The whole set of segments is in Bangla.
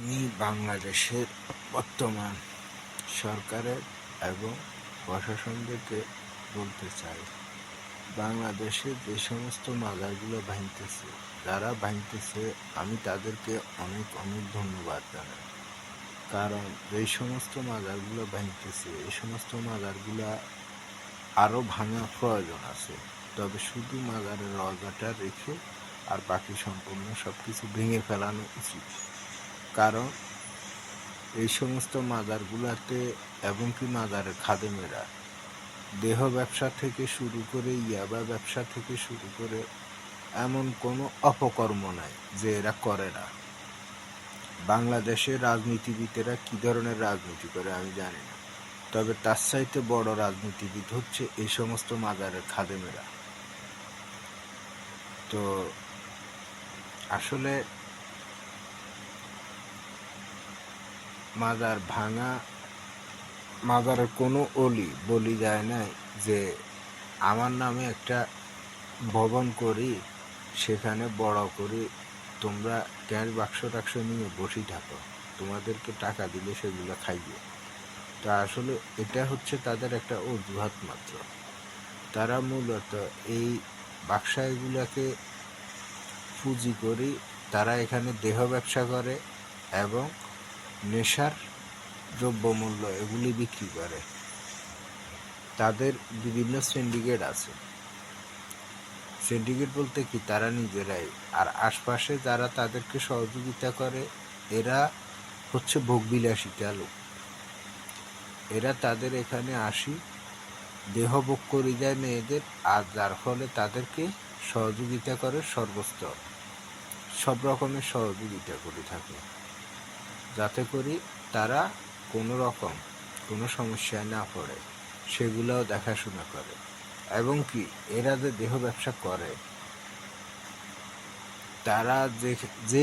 আমি বাংলাদেশের বর্তমান সরকারের এবং প্রশাসনদেরকে বলতে চাই, বাংলাদেশে যে সমস্ত মাজারগুলো ভাঙতেছে, যারা ভাঙতেছে আমি তাদেরকে অনেক অনেক ধন্যবাদ জানাই। কারণ যেই সমস্ত মাজারগুলো ভাঙতেছে এই সমস্ত মাজারগুলা আরও ভাঙা প্রয়োজন আছে। তবে শুধু মাজারের রজাটা রেখে আর বাকি সম্পূর্ণ সব কিছু ভেঙে ফেলানো উচিত। কারণ এই সমস্ত মাজারগুলাতে এবং কি মাজারের খাদেমেরা দেহ ব্যবসা থেকে শুরু করে ইয়াবা ব্যবসা থেকে শুরু করে এমন কোনো অপকর্ম নাই যে এরা করে না। বাংলাদেশের রাজনীতিবিদেরা কি ধরনের রাজনীতি করে আমি জানি না, তবে তার চাইতে বড় রাজনীতিবিদ হচ্ছে এই সমস্ত মাজারের খাদেমেরা। তো আসলে মাজার ভাঙা, মাজারের কোনো অলি বলি যায় নাই যে আমার নামে একটা ভবন করি, সেখানে বড় করি, তোমরা ক্যাশ বাক্স টাক্স নিয়ে বসে থাকো, তোমাদেরকে টাকা দিলে সেগুলো খাইবে। তা আসলে এটা হচ্ছে তাদের একটা অজুহাত মাত্র। তারা মূলত এই বাক্সাগুলোকে পুঁজি করি, তারা এখানে দেহ ব্যবসা করে এবং নেশার দ্রব্যমূল্য এগুলি বিক্রি করে। তাদের বিভিন্ন সিন্ডিকেট আছে। সিন্ডিকেট বলতে কি, তারা নিজেরাই, আর আশপাশে যারা তাদেরকে সহযোগিতা করে এরা হচ্ছে ভোগবিলাসিতা লোক। এরা তাদের এখানে আসি দেহ ভোগ করে যায় মেয়েদের, আর যার ফলে তাদেরকে সহযোগিতা করে সর্বস্তর সব রকমের সহযোগিতা করে থাকে, যাতে করে তারা কোনো রকম কোনো সমস্যায় না পড়ে, সেগুলোও দেখাশোনা করে। এবং কি এরা যে দেহ ব্যবসা করে, তারা যে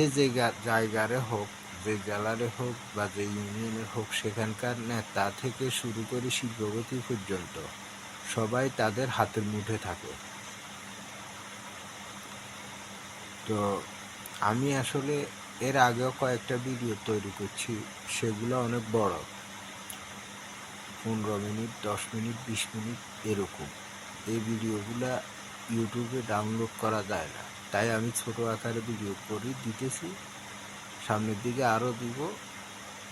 জায়গারে হোক, যে জেলারে হোক বা যে ইউনিয়নের হোক, সেখানকার নেতা থেকে শুরু করে শিল্পপতি পর্যন্ত সবাই তাদের হাতের মুঠে থাকে। তো আমি আসলে এর আগেও কয়েকটা ভিডিও তৈরি করছি, সেগুলো অনেক বড়, 15 মিনিট, 10 মিনিট, 20 মিনিট এরকম। এই ভিডিওগুলা ইউটিউবে ডাউনলোড করা যায় না, তাই আমি ছোট আকারে ভিডিও করে দিতেছি, সামনের দিকে আরও দিব।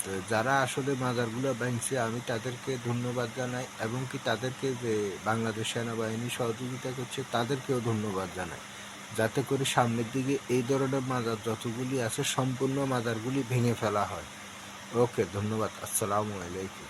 তো যারা আসলে মাজারগুলো ভাঙছে আমি তাদেরকে ধন্যবাদ জানাই, এবং কি তাদেরকে যে বাংলাদেশ সেনাবাহিনী সহযোগিতা করছে তাদেরকেও ধন্যবাদ জানাই, যাতে করে সামনের দিকে এই ধরনের মাজার যতগুলি আছে সম্পূর্ণ মাজারগুলি ভেঙে ফেলা হয়। ওকে, ধন্যবাদ। আসসালামু আলাইকুম।